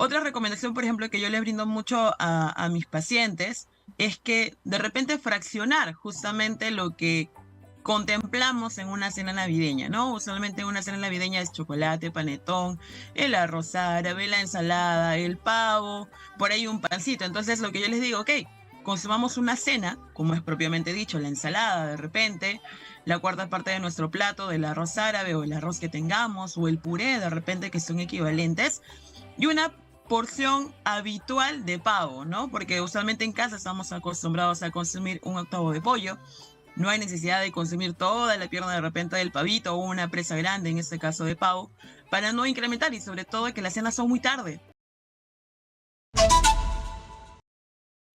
Otra recomendación, por ejemplo, que yo le brindo mucho a mis pacientes es que de repente fraccionar justamente lo que contemplamos en una cena navideña, ¿no? Usualmente en una cena navideña es chocolate, panetón, el arroz árabe, la ensalada, el pavo, por ahí un pancito. Entonces lo que yo les digo, ok, consumamos una cena, como es propiamente dicho, la ensalada de repente, la cuarta parte de nuestro plato del arroz árabe o el arroz que tengamos, o el puré de repente que son equivalentes, y una porción habitual de pavo, ¿no? Porque usualmente en casa estamos acostumbrados a consumir un octavo de pollo. No hay necesidad de consumir toda la pierna de repente del pavito o una presa grande, en este caso de pavo, para no incrementar y sobre todo que las cenas son muy tarde.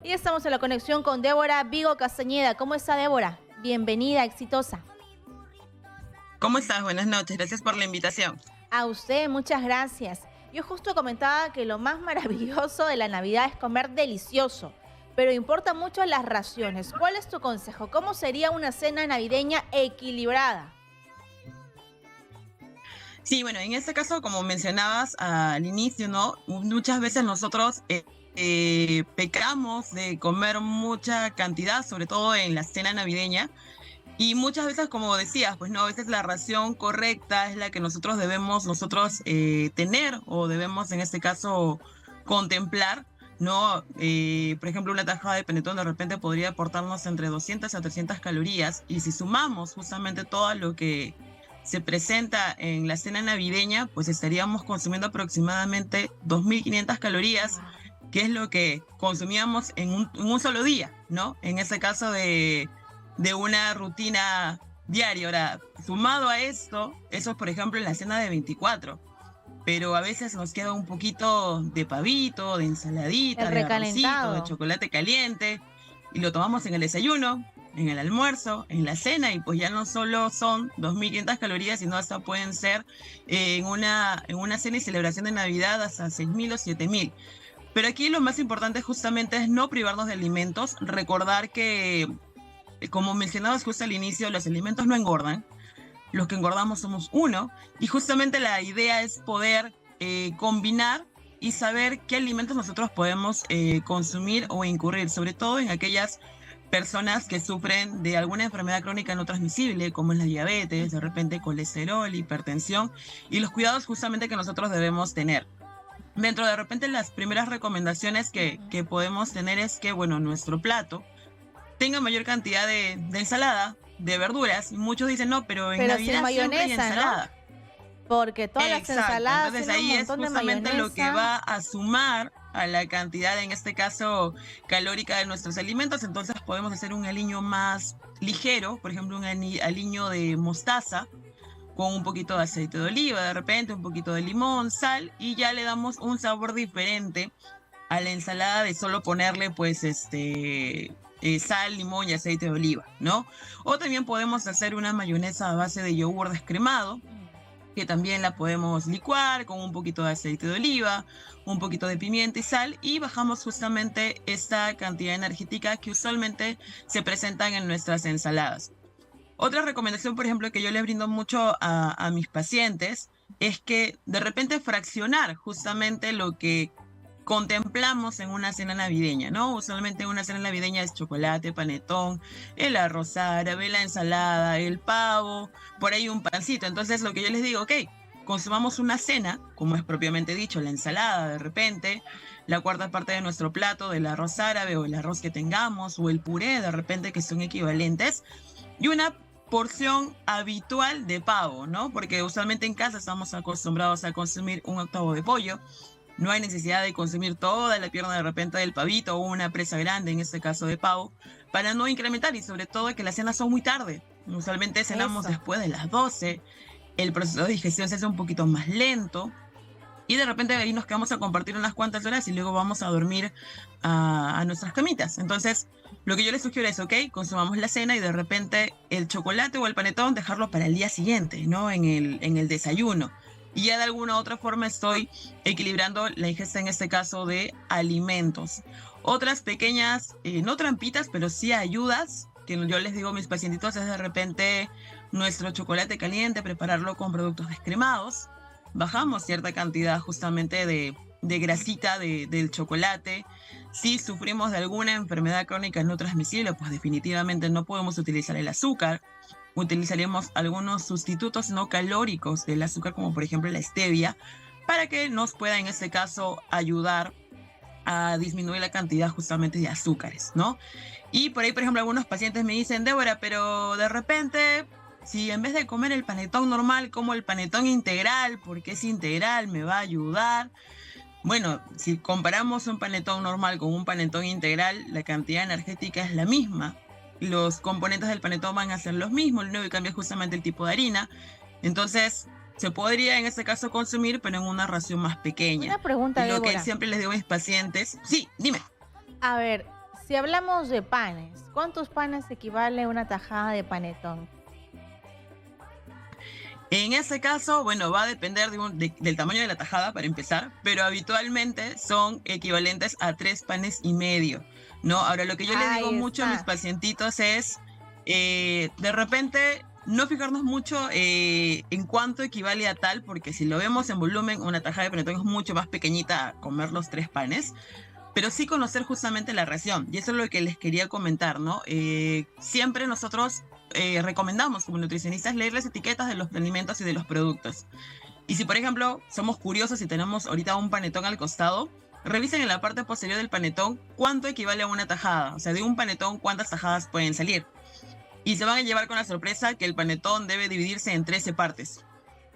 Y estamos en la conexión con Débora Vigo Castañeda. ¿Cómo está, Débora? Bienvenida, exitosa. ¿Cómo estás? Buenas noches. Gracias por la invitación. A usted, muchas gracias. Yo justo comentaba que lo más maravilloso de la Navidad es comer delicioso, pero importa mucho las raciones. ¿Cuál es tu consejo? ¿Cómo sería una cena navideña equilibrada? Sí, bueno, en este caso, como mencionabas al inicio, ¿no? Muchas veces nosotros pecamos de comer mucha cantidad, sobre todo en la cena navideña. Y muchas veces, como decías, pues no, a veces la ración correcta es la que nosotros tener o debemos en este caso contemplar, ¿no? Por ejemplo, una tajada de panetón de repente podría aportarnos entre 200 a 300 calorías y si sumamos justamente todo lo que se presenta en la cena navideña, pues estaríamos consumiendo aproximadamente 2.500 calorías, que es lo que consumíamos en un solo día, ¿no? En ese caso de una rutina diaria. Ahora, sumado a esto, eso es por ejemplo en la cena de 24, pero a veces nos queda un poquito de pavito, de El ensaladita, de arrocito, de recalentado. chocolate caliente, y lo tomamos en el desayuno, en el almuerzo, en la cena, y pues ya no solo son 2.500 calorías, sino hasta pueden ser en una cena y celebración de Navidad hasta 6.000 o 7.000. Pero aquí lo más importante justamente es no privarnos de alimentos, recordar que como mencionabas justo al inicio, los alimentos no engordan, los que engordamos somos uno, y justamente la idea es poder combinar y saber qué alimentos nosotros podemos consumir o incurrir, sobre todo en aquellas personas que sufren de alguna enfermedad crónica no transmisible, como es la diabetes, de repente colesterol, hipertensión, y los cuidados justamente que nosotros debemos tener. Dentro de repente las primeras recomendaciones que podemos tener es que, bueno, nuestro plato tenga mayor cantidad de ensalada, de verduras. Y muchos dicen, no, pero en Pero sin Navidad siempre hay mayonesa, ¿no? ensalada. Porque todas las Exacto, ensaladas entonces tienen un ahí es montón de justamente lo que mayonesa. va a sumar a la cantidad, en este caso, calórica de nuestros alimentos. Entonces podemos hacer un aliño más ligero, por ejemplo, un aliño de mostaza con un poquito de aceite de oliva, de repente un poquito de limón, sal, y ya le damos un sabor diferente a la ensalada de solo ponerle pues sal, limón y aceite de oliva, ¿no? O también podemos hacer una mayonesa a base de yogur descremado, que también la podemos licuar con un poquito de aceite de oliva, un poquito de pimienta y sal, y bajamos justamente esta cantidad energética que usualmente se presentan en nuestras ensaladas. Otra recomendación, por ejemplo, que yo le brindo mucho a mis pacientes es que de repente fraccionar justamente lo que contemplamos en una cena navideña, ¿no? Usualmente en una cena navideña es chocolate, panetón, el arroz árabe, la ensalada, el pavo, por ahí un pancito. Entonces lo que yo les digo, ok, consumamos una cena, como es propiamente dicho, la ensalada de repente, la cuarta parte de nuestro plato del arroz árabe o el arroz que tengamos, o el puré de repente que son equivalentes, y una porción habitual de pavo, ¿no? Porque usualmente en casa estamos acostumbrados a consumir un octavo de pollo. No hay necesidad de consumir toda la pierna de repente del pavito o una presa grande, en este caso de pavo, para no incrementar y sobre todo que las cenas son muy tarde. Usualmente cenamos Eso. después de las 12, el proceso de digestión se hace un poquito más lento y de repente ahí nos quedamos a compartir unas cuantas horas y luego vamos a dormir a nuestras camitas. Entonces, lo que yo les sugiero es, ok, consumamos la cena y de repente el chocolate o el panetón dejarlo para el día siguiente, ¿no? En el desayuno. Y ya de alguna u otra forma estoy equilibrando la ingesta, en este caso, de alimentos. Otras pequeñas, no trampitas, pero sí ayudas, que yo les digo a mis pacientitos, es de repente nuestro chocolate caliente, prepararlo con productos descremados. Bajamos cierta cantidad justamente de grasita del chocolate. Si sufrimos de alguna enfermedad crónica no transmisible, pues definitivamente no podemos utilizar el azúcar. Utilizaríamos algunos sustitutos no calóricos del azúcar, como por ejemplo la stevia, para que nos pueda en este caso ayudar a disminuir la cantidad justamente de azúcares, ¿no? Y por ahí, por ejemplo, algunos pacientes me dicen, Débora, pero de repente, si en vez de comer el panetón normal, como el panetón integral, porque es integral, me va a ayudar. Bueno, si comparamos un panetón normal con un panetón integral, la cantidad energética es la misma. Los componentes del panetón van a ser los mismos, lo único que cambia es justamente el tipo de harina. Entonces, se podría en este caso consumir, pero en una ración más pequeña. Una pregunta, y lo Débora. que siempre les digo a mis pacientes... Sí, dime. A ver, si hablamos de panes, ¿cuántos panes equivale a una tajada de panetón? En ese caso, bueno, va a depender del tamaño de la tajada para empezar, pero habitualmente son equivalentes a 3 panes y medio, ¿no? Ahora, lo que yo les digo mucho a mis pacientitos es, de repente, no fijarnos mucho en cuánto equivale a tal, porque si lo vemos en volumen, una tajada de panetón es mucho más pequeñita a comer los 3 panes, pero sí conocer justamente la ración, y eso es lo que les quería comentar, ¿no? Siempre nosotros recomendamos como nutricionistas leer las etiquetas de los alimentos y de los productos. Y si por ejemplo somos curiosos y tenemos ahorita un panetón al costado, revisen en la parte posterior del panetón cuánto equivale a una tajada. O sea, de un panetón cuántas tajadas pueden salir. Y se van a llevar con la sorpresa que el panetón debe dividirse en 13 partes.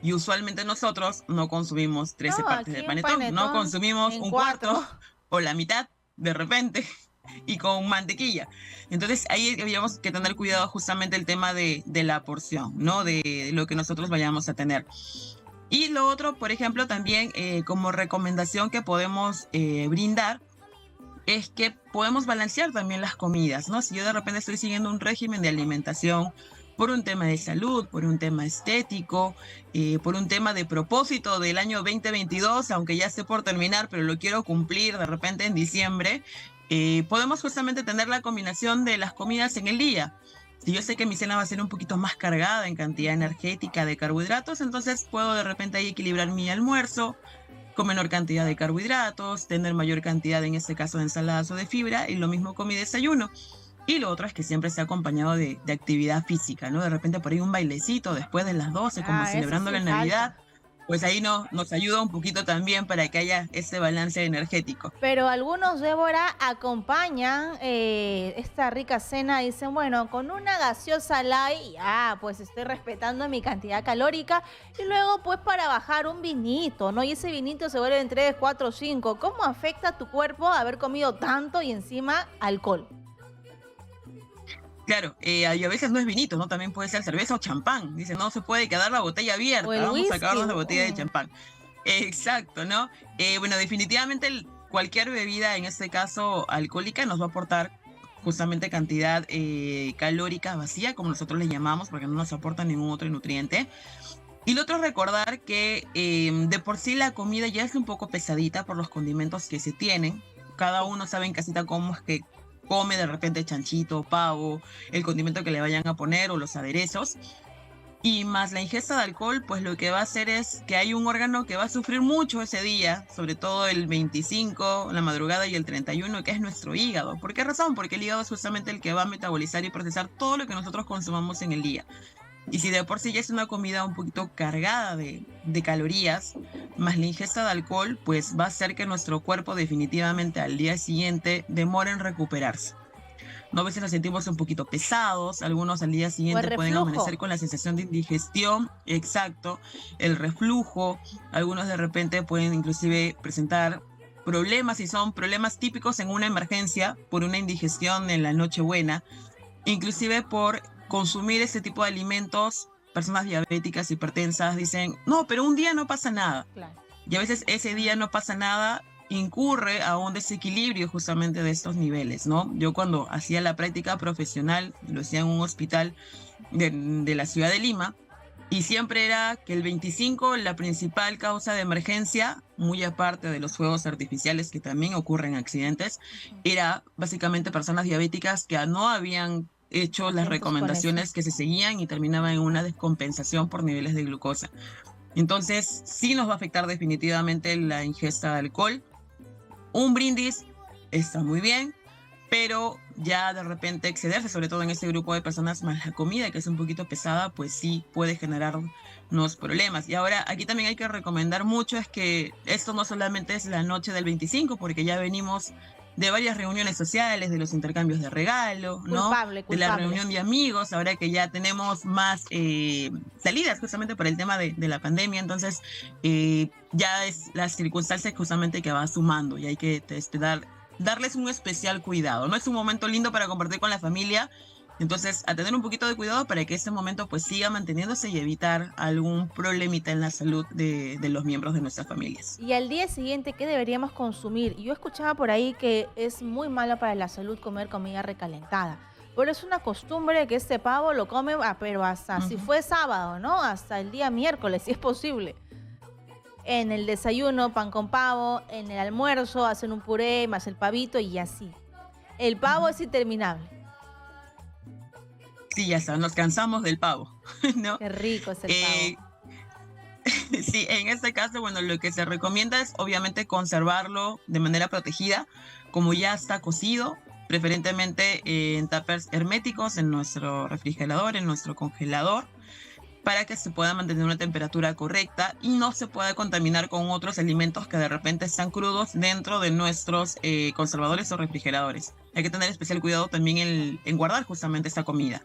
Y usualmente nosotros no consumimos 13 partes del panetón. No consumimos un cuarto o la mitad de repente. Y con mantequilla. Entonces ahí habíamos que tener cuidado justamente el tema de la porción, ¿no? De lo que nosotros vayamos a tener. Y lo otro, por ejemplo, también como recomendación que podemos brindar es que podemos balancear también las comidas, ¿no? Si yo de repente estoy siguiendo un régimen de alimentación por un tema de salud, por un tema estético, por un tema de propósito del año 2022, aunque ya esté por terminar, pero lo quiero cumplir de repente en diciembre, podemos justamente tener la combinación de las comidas en el día. Si yo sé que mi cena va a ser un poquito más cargada en cantidad energética de carbohidratos, entonces puedo de repente ahí equilibrar mi almuerzo con menor cantidad de carbohidratos, tener mayor cantidad en este caso de ensaladas o de fibra, y lo mismo con mi desayuno. Y lo otro es que siempre esté acompañado de actividad física, ¿no? De repente por ahí un bailecito después de las 12, como celebrando la Navidad. Pues ahí nos ayuda un poquito también para que haya ese balance energético. Pero algunos, Débora, acompañan esta rica cena, dicen, bueno, con una gaseosa light, pues estoy respetando mi cantidad calórica, y luego pues para bajar un vinito, ¿no? Y ese vinito se vuelve en 3, 4, 5. ¿Cómo afecta a tu cuerpo haber comido tanto y encima alcohol? Claro, y a veces no es vinito, ¿no? También puede ser cerveza o champán. Dice, no se puede quedar la botella abierta, vamos a acabarnos la botella de champán. Exacto, ¿no? Bueno, definitivamente cualquier bebida, en este caso alcohólica, nos va a aportar justamente cantidad calórica vacía, como nosotros le llamamos, porque no nos aporta ningún otro nutriente. Y lo otro es recordar que de por sí la comida ya es un poco pesadita por los condimentos que se tienen. Cada uno sabe en casita cómo es que come de repente chanchito, pavo, el condimento que le vayan a poner o los aderezos. Y más la ingesta de alcohol, pues lo que va a hacer es que hay un órgano que va a sufrir mucho ese día, sobre todo el 25, la madrugada y el 31, que es nuestro hígado. ¿Por qué razón? Porque el hígado es justamente el que va a metabolizar y procesar todo lo que nosotros consumamos en el día. Y si de por sí ya es una comida un poquito cargada de calorías, más la ingesta de alcohol, pues va a hacer que nuestro cuerpo definitivamente al día siguiente demore en recuperarse. ¿No? A veces nos sentimos un poquito pesados, algunos al día siguiente pueden amanecer con la sensación de indigestión, exacto, el reflujo, algunos de repente pueden inclusive presentar problemas, y son problemas típicos en una emergencia por una indigestión en la Nochebuena, inclusive por consumir ese tipo de alimentos. Personas diabéticas, hipertensas dicen, no, pero un día no pasa nada. Claro. Y a veces ese día no pasa nada, incurre a un desequilibrio justamente de estos niveles, ¿no? Yo cuando hacía la práctica profesional, lo hacía en un hospital de la ciudad de Lima, y siempre era que el 25, la principal causa de emergencia, muy aparte de los fuegos artificiales que también ocurren accidentes, era básicamente personas diabéticas que no habían hecho las recomendaciones que se seguían y terminaban en una descompensación por niveles de glucosa. Entonces, sí nos va a afectar definitivamente la ingesta de alcohol. Un brindis está muy bien, pero ya de repente excederse, sobre todo en este grupo de personas, más la comida, que es un poquito pesada, pues sí puede generarnos problemas. Y ahora, aquí también hay que recomendar mucho, es que esto no solamente es la noche del 25, porque ya venimos de varias reuniones sociales, de los intercambios de regalos, ¿no? Culpable, De la culpable. reunión de amigos, ahora que ya tenemos más salidas justamente por el tema de la pandemia, entonces ya es las circunstancias justamente que va sumando y hay que darles un especial cuidado. No es un momento lindo para compartir con la familia, entonces a tener un poquito de cuidado para que este momento pues siga manteniéndose y evitar algún problemita en la salud de los miembros de nuestras familias. Y al día siguiente, ¿qué deberíamos consumir? Yo escuchaba por ahí que es muy malo para la salud comer comida recalentada. Pero es una costumbre que este pavo lo come, pero hasta si Ujú. fue sábado, ¿no? Hasta el día miércoles, si es posible. En el desayuno, pan con pavo. En el almuerzo, hacen un puré más el pavito y así. El pavo Ujú. es interminable. Sí, ya está, nos cansamos del pavo, ¿no? Qué rico es el pavo. Eh, sí, en este caso, bueno, lo que se recomienda es obviamente conservarlo de manera protegida, como ya está cocido, preferentemente en tuppers herméticos, en nuestro refrigerador, en nuestro congelador, para que se pueda mantener una temperatura correcta y no se pueda contaminar con otros alimentos que de repente están crudos dentro de nuestros conservadores o refrigeradores. Hay que tener especial cuidado también en guardar justamente esta comida.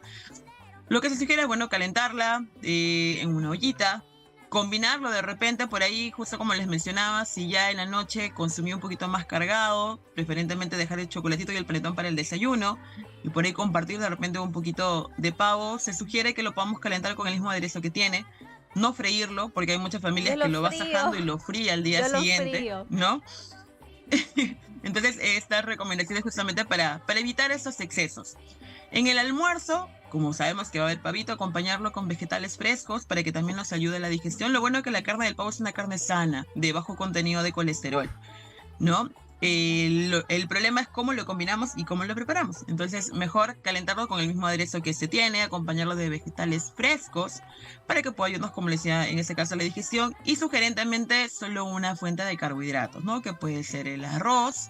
Lo que se sugiere es, bueno, calentarla en una ollita, combinarlo de repente por ahí, justo como les mencionaba, si ya en la noche consumí un poquito más cargado, preferentemente dejar el chocolatito y el panetón para el desayuno, y por ahí compartir de repente un poquito de pavo, se sugiere que lo podamos calentar con el mismo aderezo que tiene, no freírlo, porque hay muchas Yo familias que lo lo va frío, sajando y lo fría al día yo lo siguiente, frío. ¿no? Entonces, esta recomendación es justamente para evitar esos excesos. En el almuerzo, como sabemos que va a haber pavito, acompañarlo con vegetales frescos para que también nos ayude a la digestión. Lo bueno es que la carne del pavo es una carne sana, de bajo contenido de colesterol, ¿no? El problema es cómo lo combinamos y cómo lo preparamos. Entonces, mejor calentarlo con el mismo aderezo que se tiene, acompañarlo de vegetales frescos para que pueda ayudarnos, como les decía, en este caso a la digestión. Y sugerentemente, solo una fuente de carbohidratos, ¿no? Que puede ser el arroz.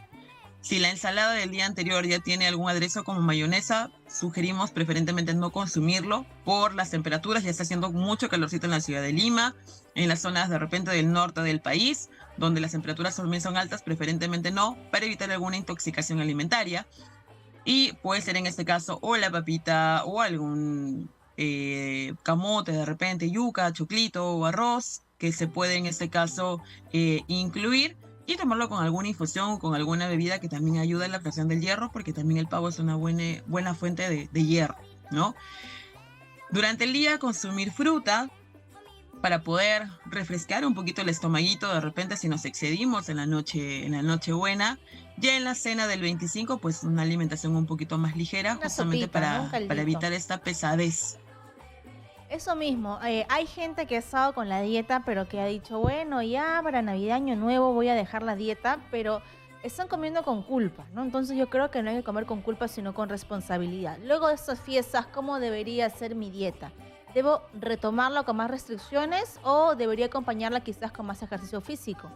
Si la ensalada del día anterior ya tiene algún aderezo como mayonesa, sugerimos preferentemente no consumirlo por las temperaturas. Ya está haciendo mucho calorcito en la ciudad de Lima, en las zonas de repente del norte del país, donde las temperaturas también son altas, preferentemente no, para evitar alguna intoxicación alimentaria. Y puede ser en este caso o la papita o algún camote, de repente yuca, choclito o arroz, que se puede en este caso incluir y tomarlo con alguna infusión o con alguna bebida que también ayuda en la absorción del hierro, porque también el pavo es una buena fuente de hierro, ¿no? Durante el día consumir fruta para poder refrescar un poquito el estomaguito de repente si nos excedimos en la noche buena. Ya en la cena del 25, pues una alimentación un poquito más ligera, Una justamente sopita, ¿no? Un para caldito. evitar esta pesadez. Eso mismo, hay gente que ha estado con la dieta, pero que ha dicho, bueno, ya para Navidad, Año Nuevo voy a dejar la dieta, pero están comiendo con culpa, ¿no? Entonces yo creo que no hay que comer con culpa, sino con responsabilidad. Luego de estas fiestas, ¿cómo debería ser mi dieta? ¿Debo retomarla con más restricciones o debería acompañarla quizás con más ejercicio físico?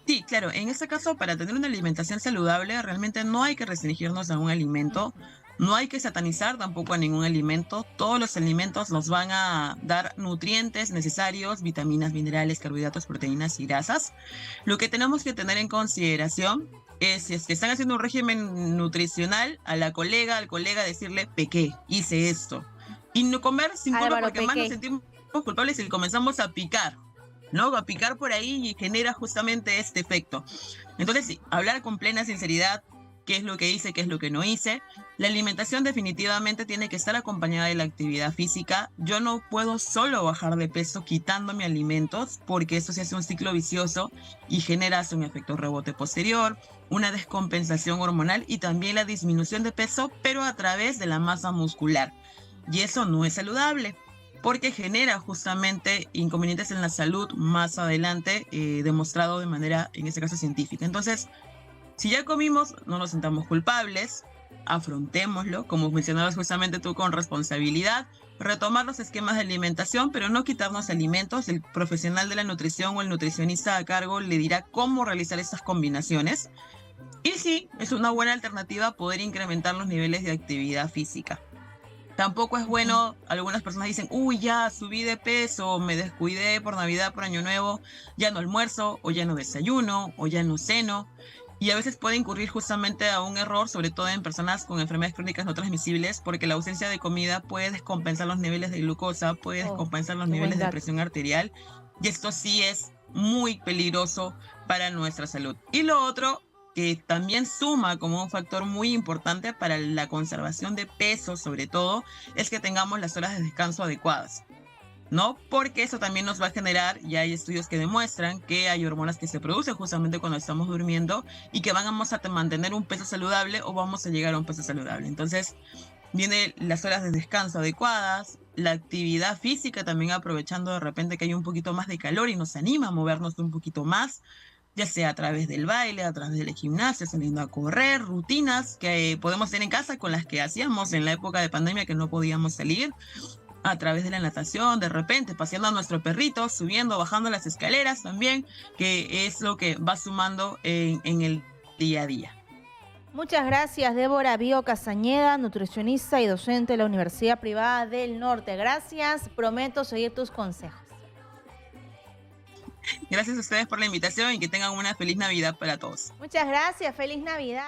Sí, claro, en este caso, para tener una alimentación saludable, realmente no hay que restringirnos a un alimento, Ujú. no hay que satanizar tampoco a ningún alimento. Todos los alimentos nos van a dar nutrientes necesarios, vitaminas, minerales, carbohidratos, proteínas y grasas. Lo que tenemos que tener en consideración es si es que están haciendo un régimen nutricional, a la colega, al colega decirle, pequé, hice esto. Y no comer sin culpa Álvaro porque más nos Pequé. sentimos culpables si comenzamos a picar, ¿no? A picar por ahí y genera justamente este efecto. Entonces, sí, hablar con plena sinceridad, qué es lo que hice, qué es lo que no hice. La alimentación definitivamente tiene que estar acompañada de la actividad física. Yo no puedo solo bajar de peso quitándome alimentos, porque eso se hace un ciclo vicioso y genera un efecto rebote posterior, una descompensación hormonal y también la disminución de peso, pero a través de la masa muscular. Y eso no es saludable, porque genera justamente inconvenientes en la salud más adelante, demostrado de manera, en este caso, científica. Entonces, si ya comimos, no nos sintamos culpables, afrontémoslo, como mencionabas justamente tú, con responsabilidad, retomar los esquemas de alimentación, pero no quitarnos alimentos. El profesional de la nutrición o el nutricionista a cargo le dirá cómo realizar estas combinaciones. Y sí, es una buena alternativa poder incrementar los niveles de actividad física. Tampoco es Ujú. bueno, algunas personas dicen, uy, ya subí de peso, me descuidé por Navidad, por Año Nuevo, ya no almuerzo, o ya no desayuno, o ya no ceno. Y a veces puede incurrir justamente a un error, sobre todo en personas con enfermedades crónicas no transmisibles, porque la ausencia de comida puede descompensar los niveles de glucosa, puede Oh, descompensar los qué buen niveles de dato. presión arterial, y esto sí es muy peligroso para nuestra salud. Y lo otro que también suma como un factor muy importante para la conservación de peso, sobre todo, es que tengamos las horas de descanso adecuadas, ¿no? Porque eso también nos va a generar, ya hay estudios que demuestran que hay hormonas que se producen justamente cuando estamos durmiendo y que vamos a mantener un peso saludable o vamos a llegar a un peso saludable. Entonces, viene las horas de descanso adecuadas, la actividad física también aprovechando de repente que hay un poquito más de calor y nos anima a movernos un poquito más, ya sea a través del baile, a través del gimnasio, saliendo a correr, rutinas que podemos hacer en casa con las que hacíamos en la época de pandemia que no podíamos salir, a través de la natación, de repente paseando a nuestro perrito, subiendo, bajando las escaleras también, que es lo que va sumando en el día a día. Muchas gracias, Débora Bío Castañeda, nutricionista y docente de la Universidad Privada del Norte. Gracias, prometo seguir tus consejos. Gracias a ustedes por la invitación y que tengan una feliz Navidad para todos. Muchas gracias, feliz Navidad.